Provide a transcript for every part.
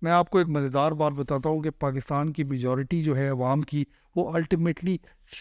میں آپ کو ایک مزیدار بات بتاتا ہوں کہ پاکستان کی میجورٹی جو ہے عوام کی، وہ الٹیمیٹلی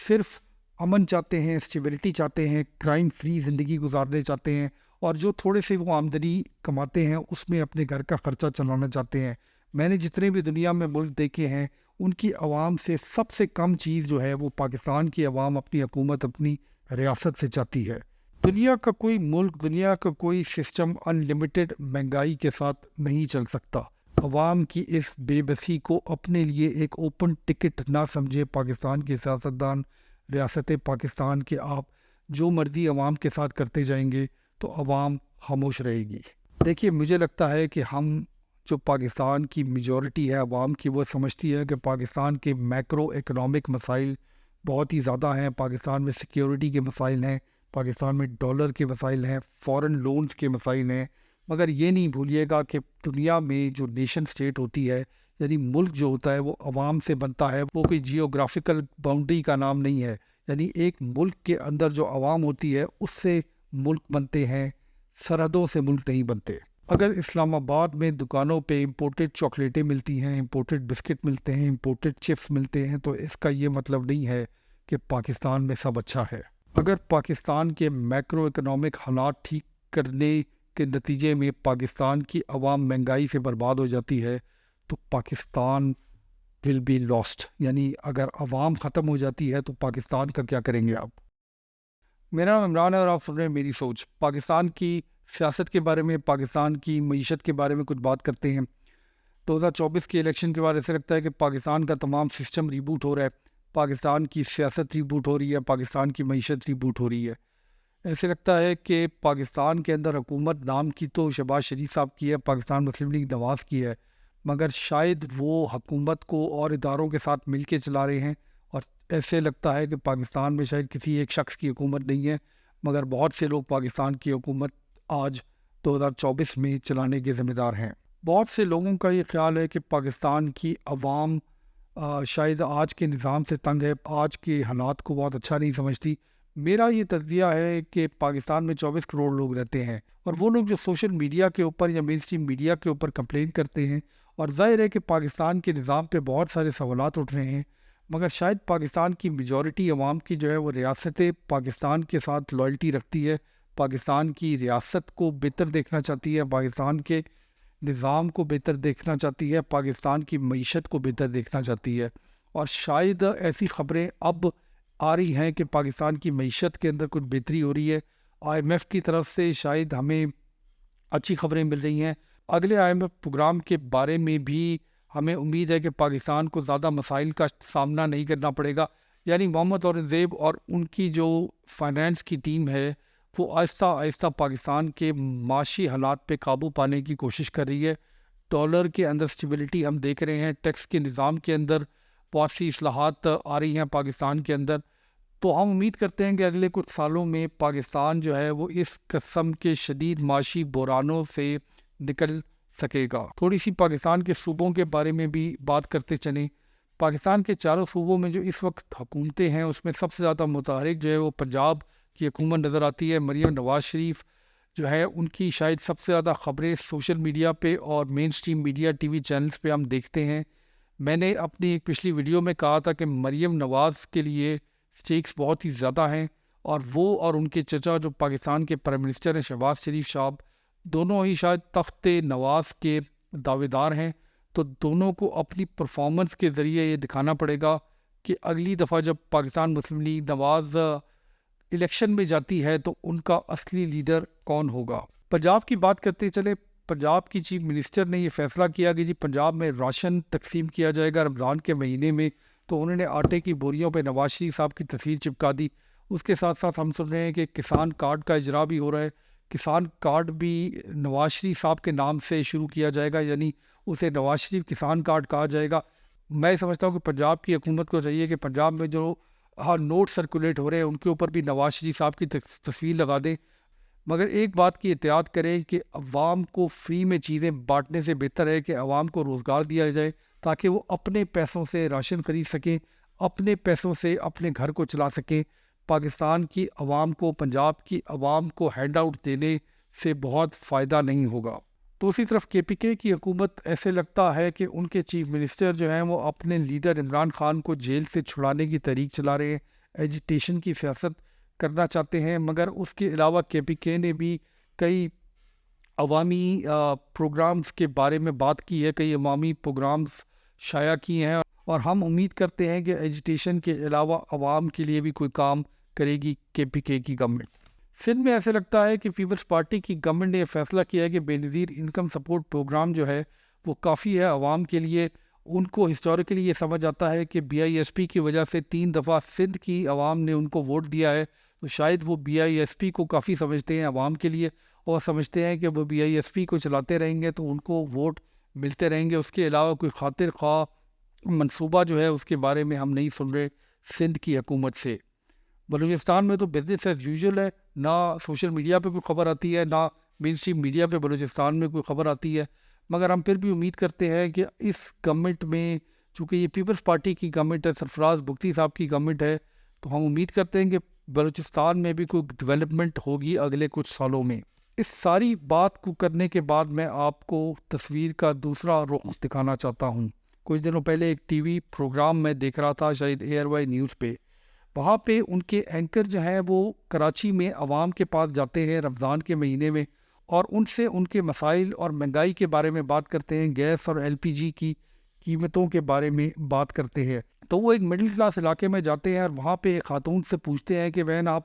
صرف امن چاہتے ہیں، اسٹیبلٹی چاہتے ہیں، کرائم فری زندگی گزارنے چاہتے ہیں، اور جو تھوڑے سے وہ آمدنی کماتے ہیں اس میں اپنے گھر کا خرچہ چلانا چاہتے ہیں۔ میں نے جتنے بھی دنیا میں ملک دیکھے ہیں، ان کی عوام سے سب سے کم چیز جو ہے وہ پاکستان کی عوام اپنی حکومت، اپنی ریاست سے چاہتی ہے۔ دنیا کا کوئی ملک، دنیا کا کوئی سسٹم ان لمیٹڈ مہنگائی کے ساتھ نہیں چل سکتا۔ عوام کی اس بے بسی کو اپنے لیے ایک اوپن ٹکٹ نہ سمجھے پاکستان کے سیاستدان۔ ریاست پاکستان کے آپ جو مرضی عوام کے ساتھ کرتے جائیں گے تو عوام خاموش رہے گی۔ دیکھیے، مجھے لگتا ہے کہ ہم جو پاکستان کی میجورٹی ہے عوام کی، وہ سمجھتی ہے کہ پاکستان کے میکرو اکنامک مسائل بہت ہی زیادہ ہیں۔ پاکستان میں سیکیورٹی کے مسائل ہیں، پاکستان میں ڈالر کے مسائل ہیں، فورن لونز کے مسائل ہیں، مگر یہ نہیں بھولیے گا کہ دنیا میں جو نیشن سٹیٹ ہوتی ہے، یعنی ملک جو ہوتا ہے، وہ عوام سے بنتا ہے۔ وہ کوئی جیوگرافیکل باؤنڈری کا نام نہیں ہے، یعنی ایک ملک کے اندر جو عوام ہوتی ہے اس سے ملک بنتے ہیں، سرحدوں سے ملک نہیں بنتے۔ اگر اسلام آباد میں دکانوں پہ امپورٹڈ چاکلیٹیں ملتی ہیں، امپورٹڈ بسکٹ ملتے ہیں، امپورٹڈ چپس ملتے ہیں، تو اس کا یہ مطلب نہیں ہے کہ پاکستان میں سب اچھا ہے۔ اگر پاکستان کے میکرو اکنامک حالات ٹھیک کرنے کے نتیجے میں پاکستان کی عوام مہنگائی سے برباد ہو جاتی ہے تو پاکستان ول بی لاسٹ، یعنی اگر عوام ختم ہو جاتی ہے تو پاکستان کا کیا کریں گے آپ؟ میرا نام عمران ہے اور آپ سن رہے ہیں میری سوچ۔ پاکستان کی سیاست کے بارے میں، پاکستان کی معیشت کے بارے میں کچھ بات کرتے ہیں۔ 2024 کے الیکشن کے بعد ایسا لگتا ہے کہ پاکستان کا تمام سسٹم ریبوٹ ہو رہا ہے، پاکستان کی سیاست ریبوٹ ہو رہی ہے، پاکستان کی معیشت ریبوٹ ہو رہی ہے۔ ایسے لگتا ہے کہ پاکستان کے اندر حکومت نام کی تو شہباز شریف صاحب کی ہے، پاکستان مسلم لیگ نواز کی ہے، مگر شاید وہ حکومت کو اور اداروں کے ساتھ مل کے چلا رہے ہیں، اور ایسے لگتا ہے کہ پاکستان میں شاید کسی ایک شخص کی حکومت نہیں ہے، مگر بہت سے لوگ پاکستان کی حکومت آج 2024 میں چلانے کے ذمہ دار ہیں۔ بہت سے لوگوں کا یہ خیال ہے کہ پاکستان کی عوام شاید آج کے نظام سے تنگ ہے، آج کے حالات کو بہت اچھا نہیں سمجھتی۔ میرا یہ تجزیہ ہے کہ پاکستان میں 24 کروڑ لوگ رہتے ہیں، اور وہ لوگ جو سوشل میڈیا کے اوپر یا مین اسٹریم میڈیا کے اوپر کمپلین کرتے ہیں، اور ظاہر ہے کہ پاکستان کے نظام پہ بہت سارے سوالات اٹھ رہے ہیں، مگر شاید پاکستان کی میجورٹی عوام کی جو ہے وہ ریاست پاکستان کے ساتھ لائلٹی رکھتی ہے، پاکستان کی ریاست کو بہتر دیکھنا چاہتی ہے، پاکستان کے نظام کو بہتر دیکھنا چاہتی ہے، پاکستان کی معیشت کو بہتر دیکھنا چاہتی ہے۔ اور شاید ایسی خبریں اب آ رہی ہیں کہ پاکستان کی معیشت کے اندر کچھ بہتری ہو رہی ہے، آئی ایم ایف کی طرف سے شاید ہمیں اچھی خبریں مل رہی ہیں۔ اگلے آئی ایم ایف پروگرام کے بارے میں بھی ہمیں امید ہے کہ پاکستان کو زیادہ مسائل کا سامنا نہیں کرنا پڑے گا، یعنی محمد اورنگزیب اور ان کی جو فائنانس کی ٹیم ہے وہ آہستہ آہستہ پاکستان کے معاشی حالات پہ قابو پانے کی کوشش کر رہی ہے۔ ڈالر کے اندر سٹیبلٹی ہم دیکھ رہے ہیں، ٹیکس کے نظام کے اندر بہت سی اصلاحات آ رہی ہیں پاکستان کے اندر، تو ہم امید کرتے ہیں کہ اگلے کچھ سالوں میں پاکستان جو ہے وہ اس قسم کے شدید معاشی بحرانوں سے نکل سکے گا۔ تھوڑی سی پاکستان کے صوبوں کے بارے میں بھی بات کرتے چلیں۔ پاکستان کے چاروں صوبوں میں جو اس وقت حکومتیں ہیں اس میں سب سے زیادہ متحرک جو ہے وہ پنجاب کی حکومت نظر آتی ہے۔ مریم نواز شریف جو ہے ان کی شاید سب سے زیادہ خبریں سوشل میڈیا پہ اور mainstream media TV channels پہ ہم دیکھتے ہیں۔ میں نے اپنی ایک پچھلی ویڈیو میں کہا تھا کہ مریم نواز کے لیے اسٹیکس بہت ہی زیادہ ہیں، اور وہ اور ان کے چچا جو پاکستان کے پرائم منسٹر ہیں شہباز شریف صاحب، دونوں ہی شاید تخت نواز کے دعوے دار ہیں، تو دونوں کو اپنی پرفارمنس کے ذریعے یہ دکھانا پڑے گا کہ اگلی دفعہ جب پاکستان مسلم لیگ نواز الیکشن میں جاتی ہے تو ان کا اصلی لیڈر کون ہوگا۔ پنجاب کی بات کرتے چلے، پنجاب کی چیف منسٹر نے یہ فیصلہ کیا کہ جی پنجاب میں راشن تقسیم کیا جائے گا رمضان کے مہینے میں، تو انہوں نے آٹے کی بوریوں پہ نواز شریف صاحب کی تصویر چپکا دی۔ اس کے ساتھ ساتھ ہم سن رہے ہیں کہ کسان کارڈ کا اجرا بھی ہو رہا ہے، کسان کارڈ بھی نواز شریف صاحب کے نام سے شروع کیا جائے گا، یعنی اسے نواز شریف کسان کارڈ کہا جائے گا۔ میں سمجھتا ہوں کہ پنجاب کی حکومت کو چاہیے کہ پنجاب میں جو نوٹ سرکولیٹ ہو رہے ہیں ان کے اوپر بھی نواز شریف صاحب کی تصویر لگا دیں، مگر ایک بات کی احتیاط کریں کہ عوام کو فری میں چیزیں بانٹنے سے بہتر ہے کہ عوام کو روزگار دیا جائے تاکہ وہ اپنے پیسوں سے راشن خرید سکیں، اپنے پیسوں سے اپنے گھر کو چلا سکیں۔ پاکستان کی عوام کو، پنجاب کی عوام کو ہینڈ آؤٹ دینے سے بہت فائدہ نہیں ہوگا۔ تو اسی طرف کے پی کے کی حکومت ایسے لگتا ہے کہ ان کے چیف منسٹر جو ہیں وہ اپنے لیڈر عمران خان کو جیل سے چھڑانے کی تحریک چلا رہے ہیں، ایجیٹیشن کی سیاست کرنا چاہتے ہیں، مگر اس کے علاوہ کے پی کے نے بھی کئی عوامی پروگرامز کے بارے میں بات کی ہے، کئی عوامی پروگرامز شائع کیے ہیں، اور ہم امید کرتے ہیں کہ ایجیٹیشن کے علاوہ عوام کے لیے بھی کوئی کام کرے گی کے پی کے کی گورنمنٹ۔ سندھ میں ایسے لگتا ہے کہ پیپلز پارٹی کی گورنمنٹ نے یہ فیصلہ کیا ہے کہ بے نظیر انکم سپورٹ پروگرام جو ہے وہ کافی ہے عوام کے لیے۔ ان کو ہسٹوریکلی یہ سمجھ آتا ہے کہ بی آئی ایس پی کی وجہ سے 3 دفعہ سندھ کی عوام نے ان کو ووٹ دیا ہے، تو شاید وہ بی آئی ایس پی کو کافی سمجھتے ہیں عوام کے لیے، اور سمجھتے ہیں کہ وہ بی آئی ایس پی کو چلاتے رہیں گے تو ان کو ووٹ ملتے رہیں گے۔ اس کے علاوہ کوئی خاطر خواہ منصوبہ جو ہے اس کے بارے میں ہم نہیں سن رہے سندھ کی حکومت سے۔ بلوچستان میں تو بزنس ایز یوزول ہے، نہ سوشل میڈیا پہ کوئی خبر آتی ہے، نہ مین اسٹریم میڈیا پہ بلوچستان میں کوئی خبر آتی ہے، مگر ہم پھر بھی امید کرتے ہیں کہ اس گورنمنٹ میں، چونکہ یہ پیپلز پارٹی کی گورنمنٹ ہے، سرفراز بگٹی صاحب کی گورنمنٹ ہے، تو ہم امید کرتے ہیں کہ بلوچستان میں بھی کوئی ڈیولپمنٹ ہوگی اگلے کچھ سالوں میں۔ اس ساری بات کو کرنے کے بعد میں آپ کو تصویر کا دوسرا رخ دکھانا چاہتا ہوں۔ کچھ دنوں پہلے ایک ٹی وی پروگرام میں دیکھ رہا تھا، شاید ایئر وائی نیوز پہ، وہاں پہ ان کے اینکر جو ہیں وہ کراچی میں عوام کے پاس جاتے ہیں رمضان کے مہینے میں، اور ان سے ان کے مسائل اور مہنگائی کے بارے میں بات کرتے ہیں، گیس اور ایل پی جی کی قیمتوں کے بارے میں بات کرتے ہیں۔ تو وہ ایک مڈل کلاس علاقے میں جاتے ہیں اور وہاں پہ ایک خاتون سے پوچھتے ہیں کہ بہن آپ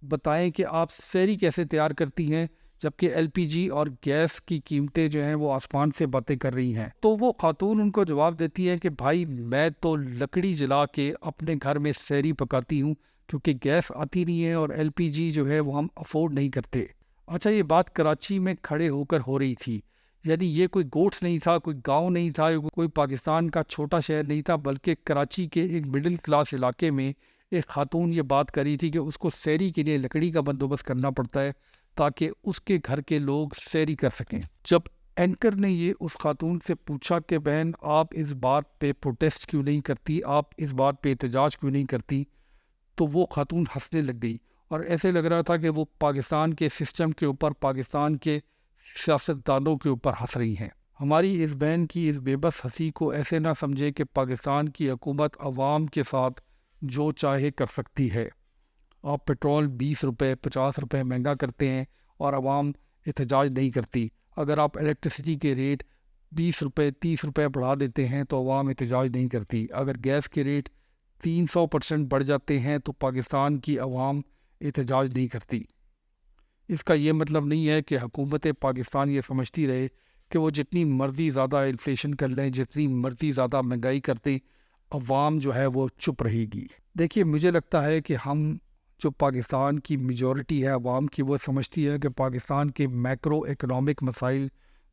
بتائیں کہ آپ سحری کیسے تیار کرتی ہیں جبکہ ایل پی جی اور گیس کی قیمتیں جو ہیں وہ آسمان سے باتیں کر رہی ہیں۔ تو وہ خاتون ان کو جواب دیتی ہے کہ بھائی میں تو لکڑی جلا کے اپنے گھر میں سحری پکاتی ہوں، کیونکہ گیس آتی نہیں ہے اور ایل پی جی جو ہے وہ ہم افورڈ نہیں کرتے۔ اچھا، یہ بات کراچی میں کھڑے ہو کر ہو رہی تھی، یعنی یہ کوئی گوٹھ نہیں تھا، کوئی گاؤں نہیں تھا، کوئی پاکستان کا چھوٹا شہر نہیں تھا، بلکہ کراچی کے ایک مڈل کلاس علاقے میں ایک خاتون یہ بات کر رہی تھی کہ اس کو سحری کے لیے لکڑی کا بندوبست کرنا پڑتا ہے تاکہ اس کے گھر کے لوگ سحری کر سکیں۔ جب اینکر نے یہ اس خاتون سے پوچھا کہ بہن آپ اس بات پہ پروٹیسٹ کیوں نہیں کرتی، آپ اس بات پہ احتجاج کیوں نہیں کرتی، تو وہ خاتون ہنسنے لگ گئی، اور ایسے لگ رہا تھا کہ وہ پاکستان کے سسٹم کے اوپر، پاکستان کے سیاستدانوں کے اوپر ہنس رہی ہیں۔ ہماری اس بہن کی اس بے بس ہنسی کو ایسے نہ سمجھے کہ پاکستان کی حکومت عوام کے ساتھ جو چاہے کر سکتی ہے۔ آپ پیٹرول 20 روپے 50 روپے مہنگا کرتے ہیں اور عوام احتجاج نہیں کرتی، اگر آپ الیکٹریسٹی کے ریٹ 20 روپے 30 روپے بڑھا دیتے ہیں تو عوام احتجاج نہیں کرتی، اگر گیس کے ریٹ 300% بڑھ جاتے ہیں تو پاکستان کی عوام احتجاج نہیں کرتی۔ اس کا یہ مطلب نہیں ہے کہ حکومت پاکستان یہ سمجھتی رہے کہ وہ جتنی مرضی زیادہ انفلیشن کر لیں، جتنی مرضی زیادہ مہنگائی کرتے، عوام جو ہے وہ چپ رہے گی۔ دیکھیے، مجھے لگتا ہے کہ ہم جو پاکستان کی میجورٹی ہے عوام کی، وہ سمجھتی ہے کہ پاکستان کے میکرو اکنامک مسائل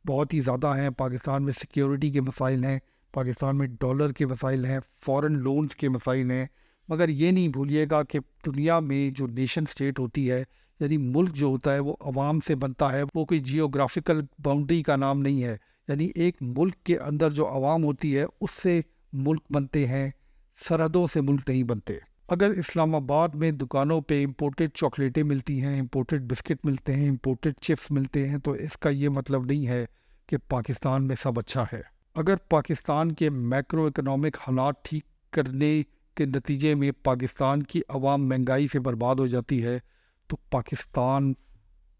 بہت ہی زیادہ ہیں، پاکستان میں سیکیورٹی کے مسائل ہیں، پاکستان میں ڈالر کے مسائل ہیں، فورن لونز کے مسائل ہیں، مگر یہ نہیں بھولیے گا کہ دنیا میں جو نیشن سٹیٹ ہوتی ہے، یعنی ملک جو ہوتا ہے وہ عوام سے بنتا ہے، وہ کوئی جیوگرافیکل باؤنڈری کا نام نہیں ہے، یعنی ایک ملک کے اندر جو عوام ہوتی ہے اس سے ملک بنتے ہیں، سرحدوں سے ملک نہیں بنتے۔ اگر اسلام آباد میں دکانوں پہ امپورٹڈ چاکلیٹیں ملتی ہیں، امپورٹڈ بسکٹ ملتے ہیں، امپورٹڈ چپس ملتے ہیں، تو اس کا یہ مطلب نہیں ہے کہ پاکستان میں سب اچھا ہے۔ اگر پاکستان کے میکرو اکنامک حالات ٹھیک کرنے کے نتیجے میں پاکستان کی عوام مہنگائی سے برباد ہو جاتی ہے تو پاکستان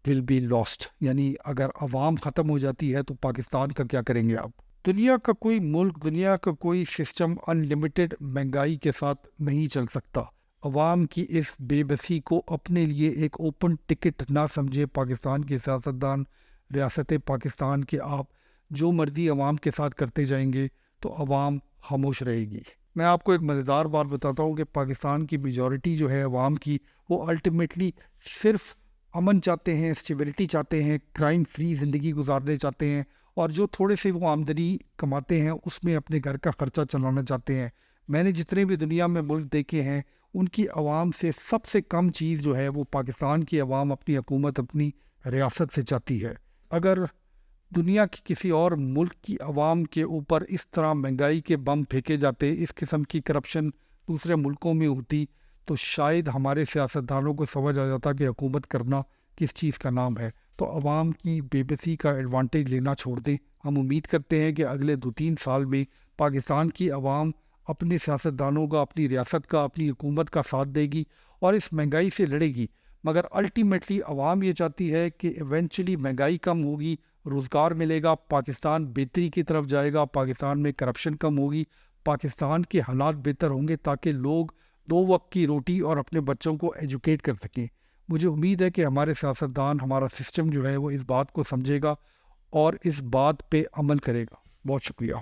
ول بی لاسٹ، یعنی اگر عوام ختم ہو جاتی ہے تو پاکستان کا کیا کریں گے آپ؟ دنیا کا کوئی ملک، دنیا کا کوئی سسٹم ان لمیٹڈ مہنگائی کے ساتھ نہیں چل سکتا۔ عوام کی اس بے بسی کو اپنے لیے ایک اوپن ٹکٹ نہ سمجھے پاکستان کے سیاستدان، ریاست پاکستان کے آپ جو مرضی عوام کے ساتھ کرتے جائیں گے تو عوام خاموش رہے گی۔ میں آپ کو ایک مزیدار بات بتاتا ہوں کہ پاکستان کی میجورٹی جو ہے عوام کی، وہ الٹیمیٹلی صرف امن چاہتے ہیں، اسٹیبلٹی چاہتے ہیں، کرائم فری زندگی گزارنے چاہتے ہیں، اور جو تھوڑے سے وہ آمدنی کماتے ہیں اس میں اپنے گھر کا خرچہ چلانا چاہتے ہیں۔ میں نے جتنے بھی دنیا میں ملک دیکھے ہیں، ان کی عوام سے سب سے کم چیز جو ہے وہ پاکستان کی عوام اپنی حکومت، اپنی ریاست سے چاہتی ہے۔ اگر دنیا کی کسی اور ملک کی عوام کے اوپر اس طرح مہنگائی کے بم پھینکے جاتے، اس قسم کی کرپشن دوسرے ملکوں میں ہوتی، تو شاید ہمارے سیاستدانوں کو سمجھ آ جاتا کہ حکومت کرنا کس چیز کا نام ہے۔ تو عوام کی بے بسی کا ایڈوانٹیج لینا چھوڑ دیں۔ ہم امید کرتے ہیں کہ اگلے 2-3 سال میں پاکستان کی عوام اپنے سیاستدانوں کا، اپنی ریاست کا، اپنی حکومت کا ساتھ دے گی اور اس مہنگائی سے لڑے گی۔ مگر الٹیمیٹلی عوام یہ چاہتی ہے کہ ایونچولی مہنگائی کم ہوگی، روزگار ملے گا، پاکستان بہتری کی طرف جائے گا، پاکستان میں کرپشن کم ہوگی، پاکستان کے حالات بہتر ہوں گے تاکہ لوگ 2 وقت کی روٹی اور اپنے بچوں کو ایجوکیٹ کر سکیں۔ مجھے امید ہے کہ ہمارے سیاستدان، ہمارا سسٹم جو ہے وہ اس بات کو سمجھے گا اور اس بات پہ عمل کرے گا۔ بہت شکریہ۔